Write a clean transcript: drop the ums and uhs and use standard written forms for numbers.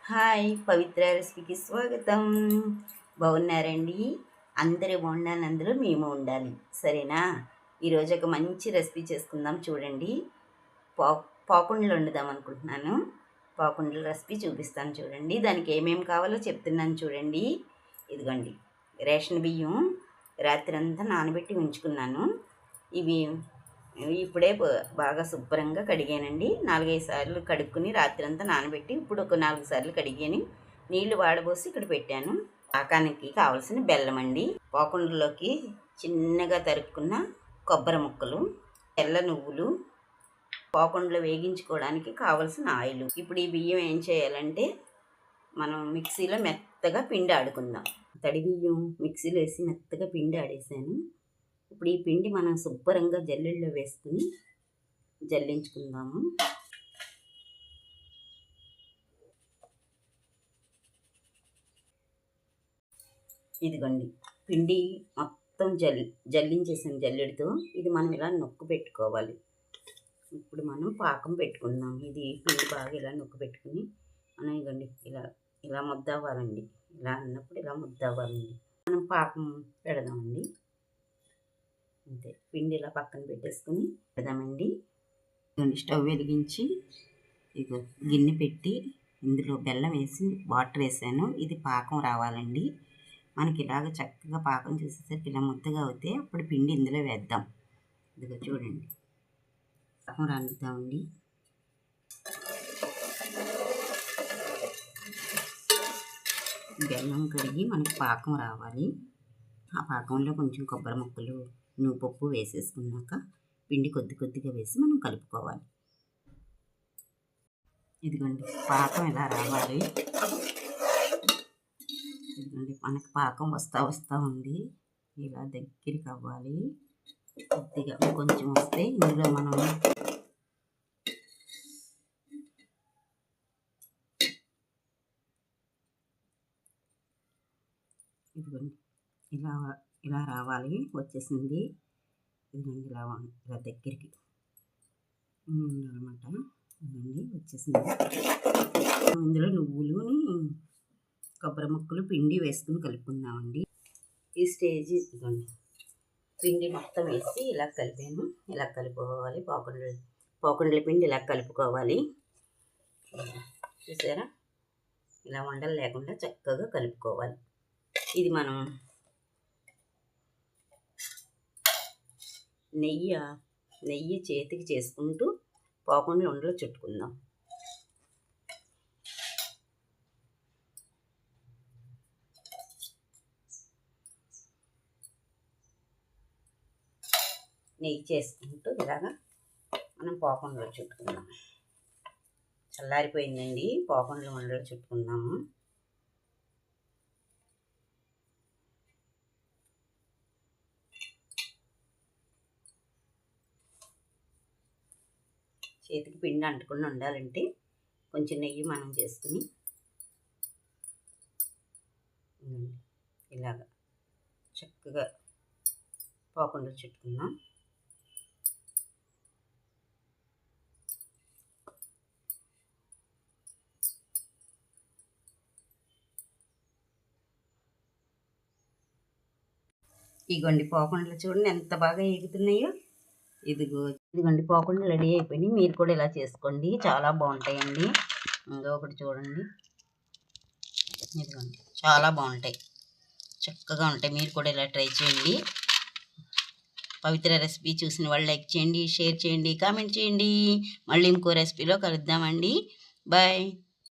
Hi, పవిత్ర రెసిపీకి స్వాగతం. బాగున్నారండి? అందరూ బాగుండాలి, అందులో మేము ఉండాలి. సరేనా? ఈరోజు ఒక మంచి రెసిపీ చేసుకుందాం. చూడండి, పా పాకుండలు వండుదాం అనుకుంటున్నాను. పాకుండల రెసిపీ చూపిస్తాను చూడండి. దానికి ఏమేమి కావాలో చెప్తున్నాను చూడండి. ఇదిగోండి, రేషన్ బియ్యం రాత్రి అంతా నానబెట్టి ఉంచుకున్నాను. ఇవి ఇప్పుడే బాగా శుభ్రంగా కడిగానండి. 4-5 సార్లు కడుక్కుని రాత్రి అంతా నానబెట్టి ఇప్పుడు ఒక 4 సార్లు కడిగాను. నీళ్లు వాడబోసి ఇక్కడ పెట్టాను. పాకానికి కావాల్సిన బెల్లం అండి, పాకుండలోకి చిన్నగా తరుక్కున్న కొబ్బరి ముక్కలు, తెల్ల నువ్వులు, పాకుండలో వేగించుకోవడానికి కావలసిన ఆయిల్. ఇప్పుడు ఈ బియ్యం ఏం చేయాలంటే మనం మిక్సీలో మెత్తగా పిండి ఆడుకుందాం. తడి బియ్యం మిక్సీలో వేసి మెత్తగా పిండి ఆడేసాను. ఇప్పుడు ఈ పిండి మనం శుభ్రంగా జల్లెల్లో వేసుకుని జల్లించుకుందాము. ఇదిగోండి, పిండి మొత్తం జల్లించేసాను జల్లెడితో. ఇది మనం ఇలా నొక్కు పెట్టుకోవాలి. ఇప్పుడు మనం పాకం పెట్టుకుందాం. ఇది పిండి బాగా ఇలా నొక్కు పెట్టుకుని మనం ఇదిగోండి ఇలా ఇలా ముద్ద అవ్వాలండి. ఇలా అన్నప్పుడు ఇలా ముద్ద అవ్వాలండి. మనం పాకం పెడదామండి. అంతే, పిండి ఇలా పక్కన పెట్టేసుకుని పెడదామండి. స్టవ్ వెలిగించి ఇక గిన్నె పెట్టి ఇందులో బెల్లం వేసి వాటర్ వేసాను. ఇది పాకం రావాలండి. మనకి ఇలాగ చక్కగా పాకం చేసేసరికి ఇలా ముద్దగా అవుతే అప్పుడు పిండి ఇందులో వేద్దాం. ఇదిగో చూడండి, పాకం రానిద్దామండి. బెల్లం కడిగి మనకి పాకం రావాలి. ఆ పాకంలో కొంచెం కొబ్బరి ముక్కలు, నువ్వుపప్పు వేసేసుకున్నాక పిండి కొద్ది కొద్దిగా వేసి మనం కలుపుకోవాలి. ఇదిగోండి, పాకం ఇలా రావాలి. ఇదిగోండి, మనకి పాకం వస్తా ఉంది. ఇలా దగ్గరికి అవ్వాలి. కొద్దిగా కొంచెం వస్తే ఇందులో మనం ఇదిగోండి ఇలా ఇలా రావాలి. వచ్చేసింది. ఇదిగోండి ఇలా ఇలా దగ్గరికి అనమాట. ఇదిగోండి వచ్చేసింది. ఇందులో నువ్వులుని కొబ్బరి ముక్కలు పిండి వేసుకుని కలుపుకుందామండి. ఈ స్టేజ్ ఇదిగోండి, పిండి మొత్తం వేసి ఇలా కలిపాను. ఇలా కలుపుకోవాలి. పాకుండల పిండి ఇలా కలుపుకోవాలి. చూసారా? ఇలా ఉండలు లేకుండా చక్కగా కలుపుకోవాలి. ఇది మనం నెయ్యి చేతికి చేసుకుంటూ పాకుండలు ఉండలు చుట్టుకుందాం. నెయ్యి చేసుకుంటూ ఇలాగా మనం పాకుండలు చుట్టుకుందాం. చల్లారిపోయిందండి, పాకుండలు ఉండలు చుట్టుకుందాము. చేతికి పిండి అంటకుండా ఉండాలంటే కొంచెం నెయ్యి మనం చేసుకుని ఇలాగ చక్కగా పాకుండలు చుట్టుకుందాం. ఇదిగోండి, పాకుండలు చూడండి ఎంత బాగా ఎగుతున్నాయో. ఇదిగోండి, పాకుండలు రెడీ అయిపోయినాయి. మీరు కూడా ఇలా చేసుకోండి, చాలా బాగుంటాయండి. ఒకటి చూడండి, ఇదిగోండి చాలా బాగుంటాయి, చక్కగా ఉంటాయి. మీరు కూడా ఇలా ట్రై చేయండి. పవిత్ర రెసిపీ చూసిన వాళ్ళు లైక్ చేయండి, షేర్ చేయండి, కామెంట్ చేయండి. మళ్ళీ ఇంకో రెసిపీలో కలుద్దామండి. బాయ్.